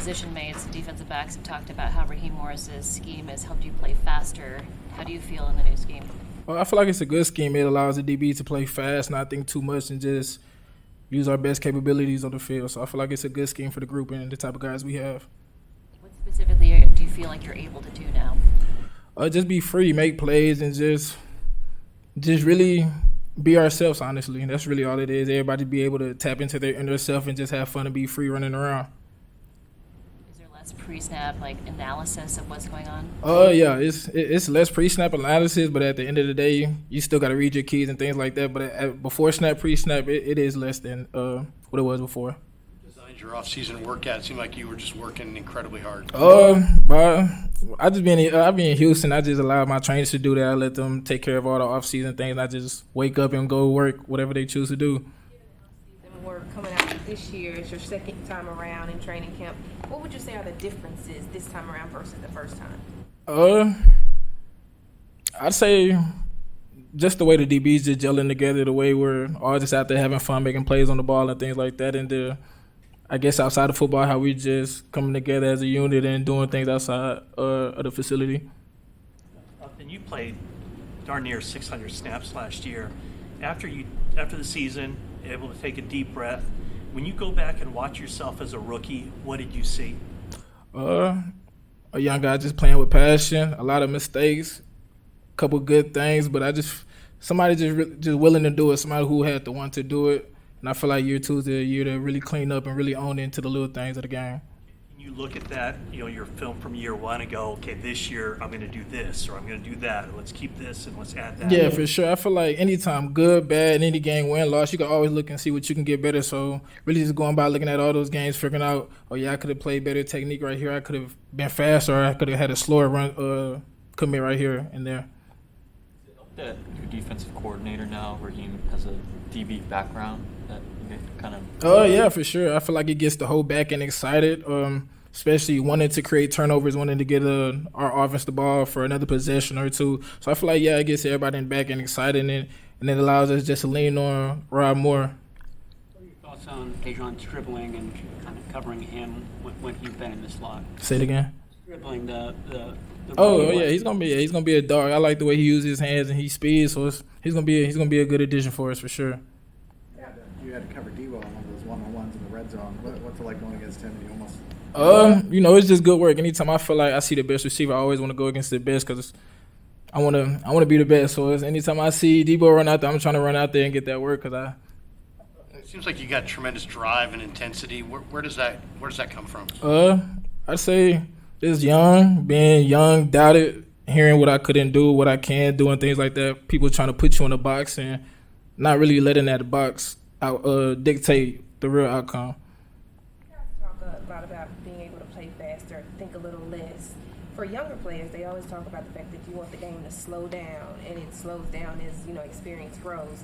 position mates, defensive backs, have talked about how Raheem Morris's scheme has helped you play faster. How do you feel in the new scheme? Well, I feel like it's a good scheme. It allows the DB to play fast, not think too much, and just use our best capabilities on the field. So I feel like it's a good scheme for the group and the type of guys we have. What specifically do you feel like you're able to do now? Just be free, make plays, and just really be ourselves, honestly. And that's really all it is. Everybody be able to tap into their inner self and just have fun and be free running around. Is there less pre-snap analysis of what's going on? Yeah, it's less pre-snap analysis, but at the end of the day, you still got to read your keys and things like that. But before snap, pre-snap, it is less than what it was before. Your off-season workout, it seemed like you were just working incredibly hard. I just be in Houston. I just allow my trainers to do that. I let them take care of all the off-season things. I just wake up and go work, whatever they choose to do. Off-season work coming out this year, it's your second time around in training camp. What would you say are the differences this time around versus the first time? I'd say just the way the DBs just gelling together, the way we're all just out there having fun, making plays on the ball and things like that, and I guess outside of football, how we just coming together as a unit and doing things outside of the facility. And you played darn near 600 snaps last year. After the season, able to take a deep breath. When you go back and watch yourself as a rookie, what did you see? A young guy just playing with passion, a lot of mistakes, a couple good things, but somebody just willing to do it, somebody who had the want to do it. And I feel like year 2 is the year to really clean up and really own into the little things of the game. Can you look at that, your film from year 1 and go, okay, this year I'm going to do this or I'm going to do that, or let's keep this and let's add that? Yeah, for sure. I feel like anytime, good, bad, any game, win, loss, you can always look and see what you can get better. So really just going by looking at all those games, figuring out, oh, yeah, I could have played better technique right here. I could have been faster, or I could have had a slower run commit right here and there. That your defensive coordinator now, Raheem, has a DB background that you kind of... Yeah, for sure. I feel like it gets the whole back end excited, especially wanting to create turnovers, wanting to get our offense the ball for another possession or two. So I feel like, yeah, it gets everybody in the back end excited, and it allows us just to lean on Rob more. What are your thoughts on Dejon's dribbling and kind of covering him when he's been in the slot? Say it again. Dribbling the yeah, he's gonna be a dog. I like the way he uses his hands and he speeds, so he's gonna be a good addition for us for sure. You had to cover Deebo on one of those one-on-ones in the red zone. What's it like going against him? You almost. It's just good work. Anytime I feel like I see the best receiver, I always want to go against the best because I want to be the best. So anytime I see Deebo run out there, I'm trying to run out there and get that work because It seems like you got tremendous drive and intensity. Where does that come from? I'd say just being young, doubted, hearing what I couldn't do, what I can do, and things like that. People trying to put you in a box and not really letting that box dictate the real outcome. You guys talk a lot about being able to play faster, think a little less. For younger players, they always talk about the fact that you want the game to slow down, and it slows down as experience grows.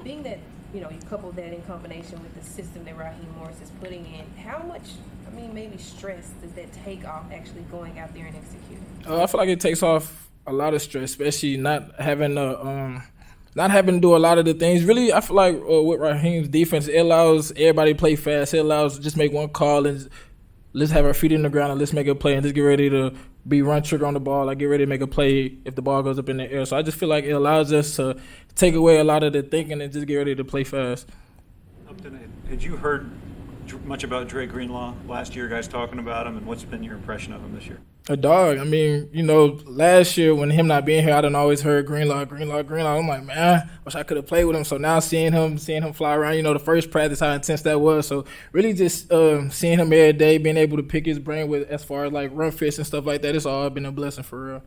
Being that you couple that in combination with the system that Raheem Morris is putting in, how much, maybe stress does that take off actually going out there and executing? I feel like it takes off a lot of stress, especially not having to do a lot of the things. Really, I feel like with Raheem's defense, it allows everybody to play fast. It allows just make one call and let's have our feet in the ground and let's make a play and just get ready to be run trigger on the ball. Like get ready to make a play if the ball goes up in the air. So I just feel like it allows us to take away a lot of the thinking and just get ready to play fast. Upton, had you heard much about Dre Greenlaw last year, guys talking about him, and what's been your impression of him this year? A dog. Last year when him not being here, I done always heard Greenlaw. I'm like, man, wish I could have played with him. So now seeing him fly around, the first practice, how intense that was. So really just seeing him every day, being able to pick his brain with as far as like run fits and stuff like that, it's all been a blessing for real.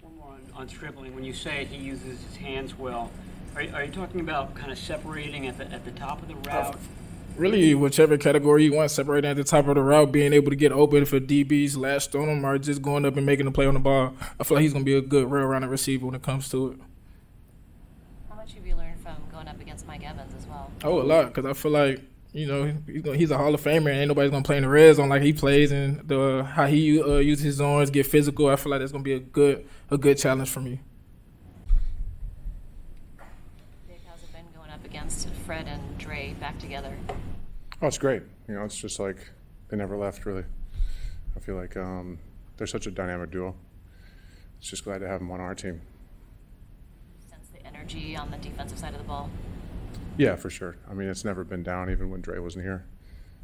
One more on dribbling. When you say he uses his hands well, are you talking about kind of separating at the top of the route? Really, whichever category you want, separating at the top of the route, being able to get open for DBs, latched on them, or just going up and making a play on the ball. I feel like he's going to be a good rail-rounded receiver when it comes to it. How much have you learned from going up against Mike Evans as well? Oh, a lot, because I feel like, he's a Hall of Famer, and ain't nobody's going to play in the red zone like he plays, and how he uses his arms, get physical. I feel like that's going to be a good challenge for me. Nick, how's it been going up against Fred and Dre back together? Oh, it's great. It's just like They never left, really. I feel like they're such a dynamic duo. It's just glad to have them on our team. Sense the energy on the defensive side of the ball. Yeah, for sure. I mean, it's never been down, even when Dre wasn't here.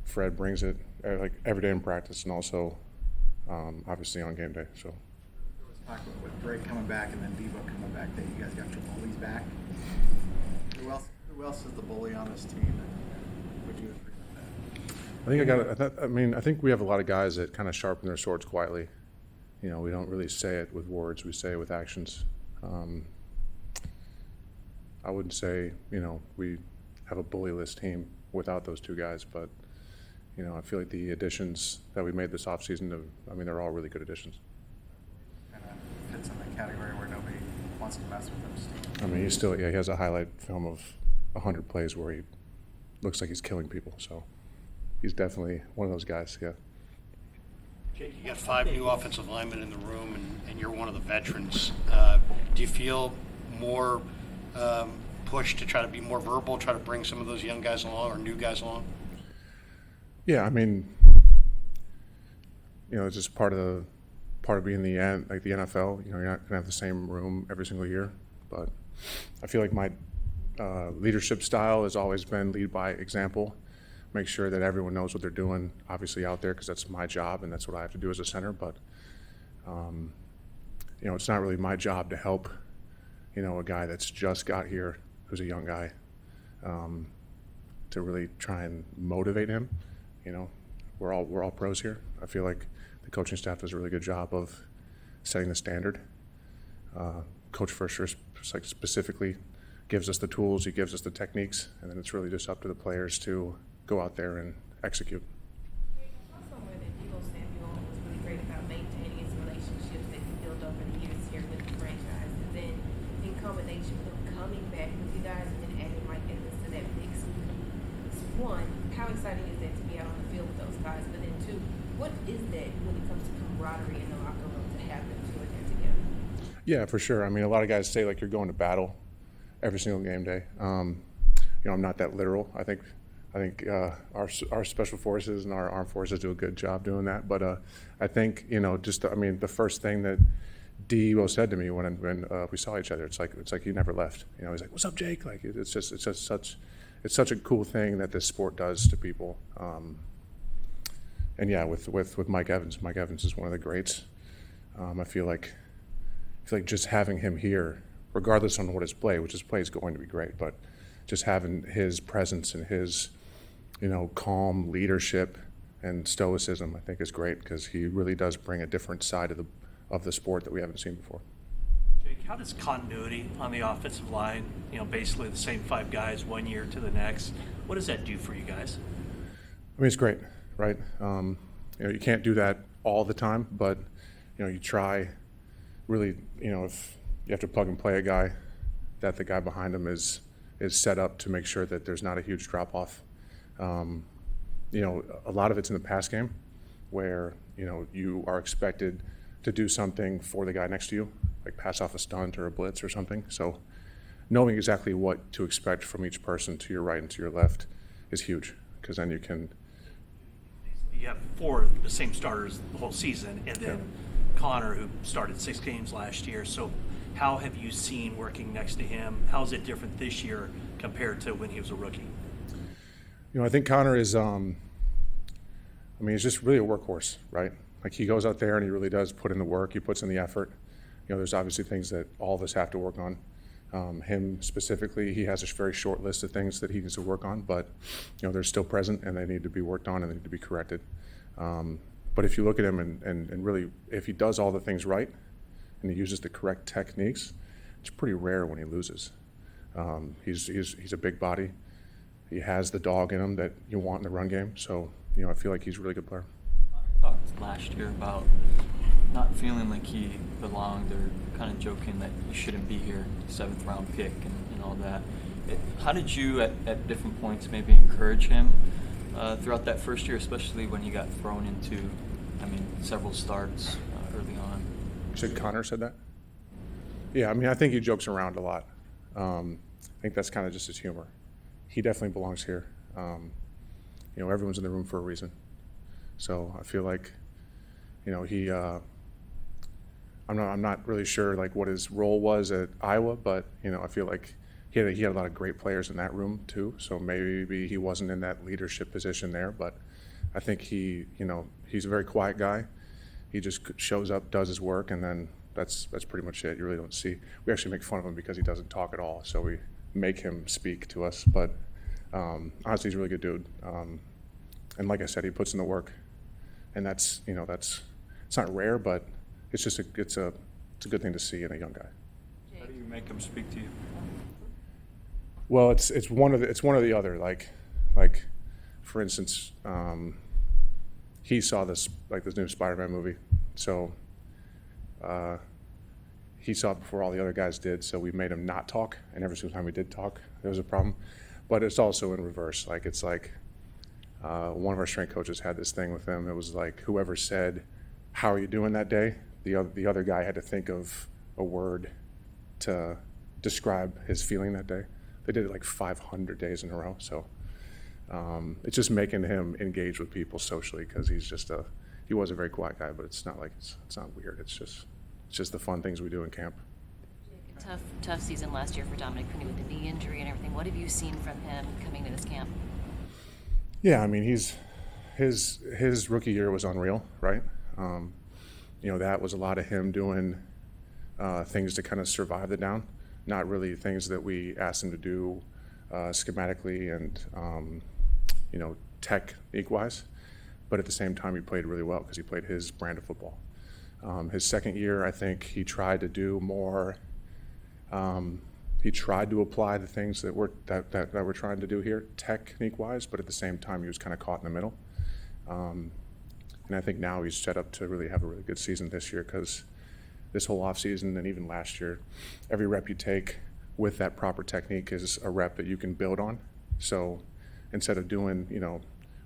Fred brings it like every day in practice, and also obviously on game day. So. Talk about with Dre coming back and then Deebo coming back, that you guys got your bullies back. Who else is the bully on this team? And would you agree with that? I think we have a lot of guys that kind of sharpen their swords quietly. You know, we don't really say it with words; we say it with actions. I wouldn't say, you know, we have a bully-less team without those two guys, but, you know, I feel like the additions that we made this offseason, they're all really good additions. Kind of fits in the category where nobody wants to mess with him, Steve. I mean, he has a highlight film of 100 plays where he looks like he's killing people, so he's definitely one of those guys, yeah. Jake, you got 5 new offensive linemen in the room, and you're one of the veterans. Do you feel more push to try to be more verbal, try to bring some of those young guys along or new guys along? Yeah, I mean, you know, it's just part of being the NFL. You know, you're not gonna have the same room every single year, but I feel like my leadership style has always been lead by example. Make sure that everyone knows what they're doing, obviously out there, because that's my job and that's what I have to do as a center. But you know, it's not really my job to help, you know, a guy that's just got here, who's a young guy, to really try and motivate him. You know, we're all pros here. I feel like the coaching staff does a really good job of setting the standard. Coach Fisher specifically gives us the tools, he gives us the techniques, and then it's really just up to the players to go out there and execute. Also, that Deebo Samuel was really great about maintaining his relationships that he built over the years here with the franchise, and then in combination with him coming back with you guys and then adding Mike Evans to that mix. One, how exciting is that to be out on the field with those guys? But then two, what is that when it comes to camaraderie in the locker room to have them two in there together? Yeah, for sure. I mean, a lot of guys say like you're going to battle every single game day. You know, I'm not that literal. I think our special forces and our armed forces do a good job doing that. But I think, you know, the first thing that Deebo said to me when we saw each other, it's like he never left. You know, he's like, "What's up, Jake?" Like it's such a cool thing that this sport does to people. And yeah, with Mike Evans is one of the greats. I feel like just having him here, regardless on what his play, which his play is going to be great, but just having his presence and his, you know, calm leadership and stoicism, I think is great, because he really does bring a different side of the sport that we haven't seen before. Jake, how does continuity on the offensive line, you know, basically the same 5 guys 1 year to the next, what does that do for you guys? I mean, it's great, right? You know, you can't do that all the time, but, you know, you try really, you know, if you have to plug and play a guy, that the guy behind him is set up to make sure that there's not a huge drop-off. You know, a lot of it's in the pass game where, you know, you are expected to do something for the guy next to you, like pass off a stunt or a blitz or something. So knowing exactly what to expect from each person to your right and to your left is huge, because then you have 4 of the same starters the whole season, and then Connor, who started 6 games last year. So how have you seen working next to him? How is it different this year compared to when he was a rookie? You know, I think Connor is, he's just really a workhorse, right? Like, he goes out there and he really does put in the work. He puts in the effort. You know, there's obviously things that all of us have to work on. Him specifically, he has a very short list of things that he needs to work on, but, you know, they're still present and they need to be worked on and they need to be corrected. But if you look at him and really, if he does all the things right and he uses the correct techniques, it's pretty rare when he loses. He's a big body. He has the dog in him that you want in the run game. So, you know, I feel like he's a really good player. Talked last year about not feeling like he belonged, or kind of joking that he shouldn't be here, 7th round pick and all that. How did you at different points maybe encourage him throughout that first year, especially when he got thrown into, several starts early on? You said Connor said that? Yeah, I think he jokes around a lot. I think that's kind of just his humor. He definitely belongs here. You know, everyone's in the room for a reason. So I feel like, he. I'm not really sure like what his role was at Iowa, but I feel like he had a lot of great players in that room too. So maybe he wasn't in that leadership position there, but I think he's a very quiet guy. He just shows up, does his work, and then that's pretty much it. You really don't see. We actually make fun of him because he doesn't talk at all, so we make him speak to us. But honestly, he's a really good dude. And like I said, he puts in the work, and that's it's not rare, but it's just it's a good thing to see in a young guy. How do you make him speak to you? Well, it's one of the other. Like for instance, he saw this new Spider-Man movie, so he saw it before all the other guys did. So we made him not talk, and every single time we did talk, there was a problem. But it's also in reverse. One of our strength coaches had this thing with him. It was like whoever said, "How are you doing that day?" The other guy had to think of a word to describe his feeling that day. They did it like 500 days in a row. So it's just making him engage with people socially, because he was a very quiet guy, but it's not like it's not weird. It's just the fun things we do in camp. Tough season last year for Dominic Cooney with the knee injury and everything. What have you seen from him coming to this camp? Yeah, I mean, his rookie year was unreal, right? That was a lot of him doing things to kind of survive the down, not really things that we asked him to do schematically and technique-wise. But at the same time, he played really well because he played his brand of football. His second year, I think he tried to do more. He tried to apply the things that we're trying to do here, technique-wise, but at the same time, he was kind of caught in the middle. And I think now he's set up to really have a really good season this year, because this whole offseason and even last year, every rep you take with that proper technique is a rep that you can build on. So instead of doing,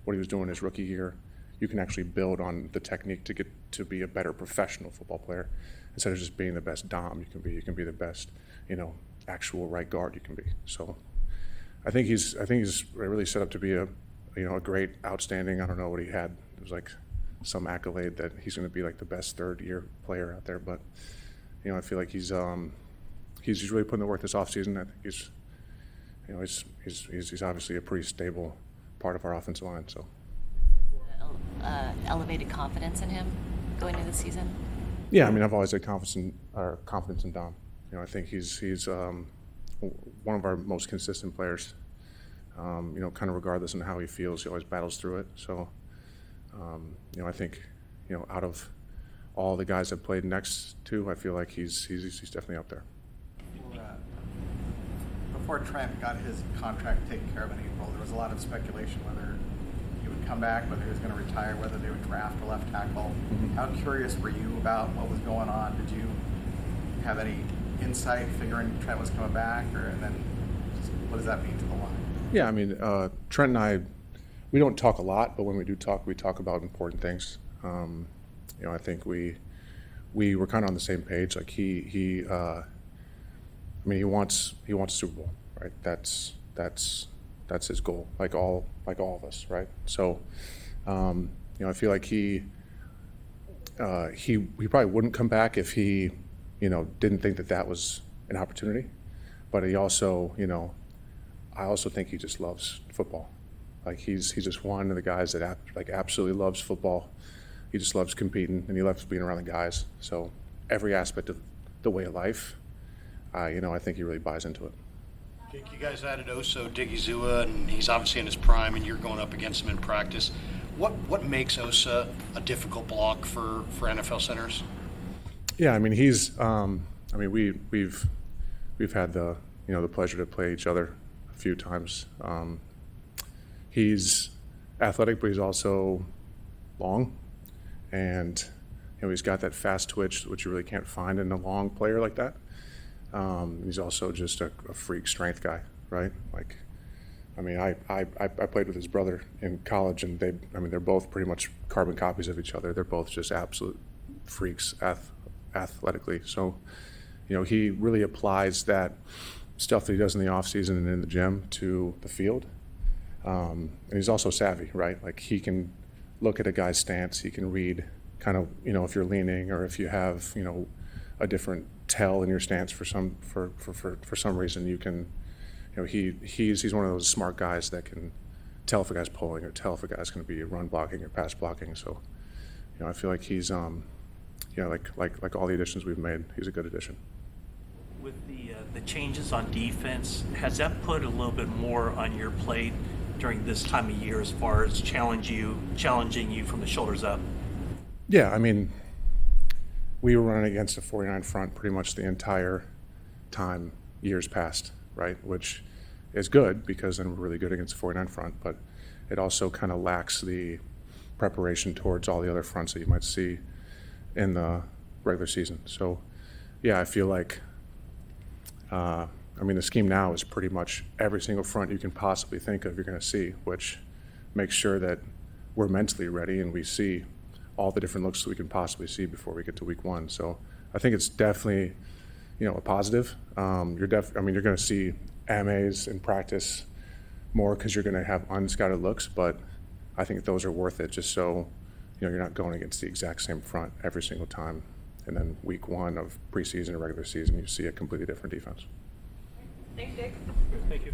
what he was doing his rookie year, you can actually build on the technique to get to be a better professional football player. Instead of just being the best dom you can be the best, actual right guard you can be. So I think he's really set up to be a great, outstanding, I don't know what he had. It was like some accolade that he's going to be like the best third-year player out there. But, I feel like he's really putting the work this offseason. I think he's obviously a pretty stable part of our offensive line. So Elevated confidence in him going into the season? Yeah, I mean, I've always had confidence in Dom. I think he's one of our most consistent players. Kind of regardless on how he feels, he always battles through it. So, I think, out of all the guys I've played next to, I feel like he's definitely up there. Before Trent got his contract taken care of in April, there was a lot of speculation whether he would come back, whether he was going to retire, whether they would draft a left tackle. Mm-hmm. How curious were you about what was going on? Did you have any insight figuring Trent was coming back, and then just what does that mean to the line? Yeah, I mean, Trent and I, we don't talk a lot, but when we do talk, we talk about important things. I think we were kind of on the same page. Like he wants a Super Bowl, right? That's his goal. Like all of us, right? So, I feel like he probably wouldn't come back if he, didn't think that was an opportunity. But he also, I also think he just loves football. Like he's just one of the guys that absolutely loves football. He just loves competing, and he loves being around the guys. So every aspect of the way of life, I think he really buys into it. Jake, you guys added Oso Digizua, and he's obviously in his prime, and you're going up against him in practice. What makes Osa a difficult block for NFL centers? Yeah, I mean we've had the the pleasure to play each other a few times. He's athletic, but he's also long, and he's got that fast twitch, which you really can't find in a long player like that. He's also just a freak strength guy, right? Like, I mean, I played with his brother in college, and they're both pretty much carbon copies of each other. They're both just absolute freaks athletically. So, he really applies that stuff that he does in the off season and in the gym to the field. And he's also savvy, right? Like he can look at a guy's stance. He can read kind of, if you're leaning or if you have, a different tell in your stance for some reason. You can, he's one of those smart guys that can tell if a guy's pulling or tell if a guy's going to be run blocking or pass blocking. So, I feel like he's, like all the additions we've made, he's a good addition. With the changes on defense, has that put a little bit more on your plate during this time of year as far as challenging you from the shoulders up? Yeah, I mean, we were running against a 49 front pretty much the entire time years past, right? Which is good because then we're really good against the 49 front, but it also kind of lacks the preparation towards all the other fronts that you might see in the regular season. So, yeah, I feel like, the scheme now is pretty much every single front you can possibly think of you're going to see, which makes sure that we're mentally ready and we see all the different looks that we can possibly see before we get to week one. So I think it's definitely, a positive. You're going to see MAs in practice more because you're going to have unscouted looks, but I think those are worth it just so, you're not going against the exact same front every single time. And then week one of preseason or regular season, you see a completely different defense. Thanks, Jake. Thank you.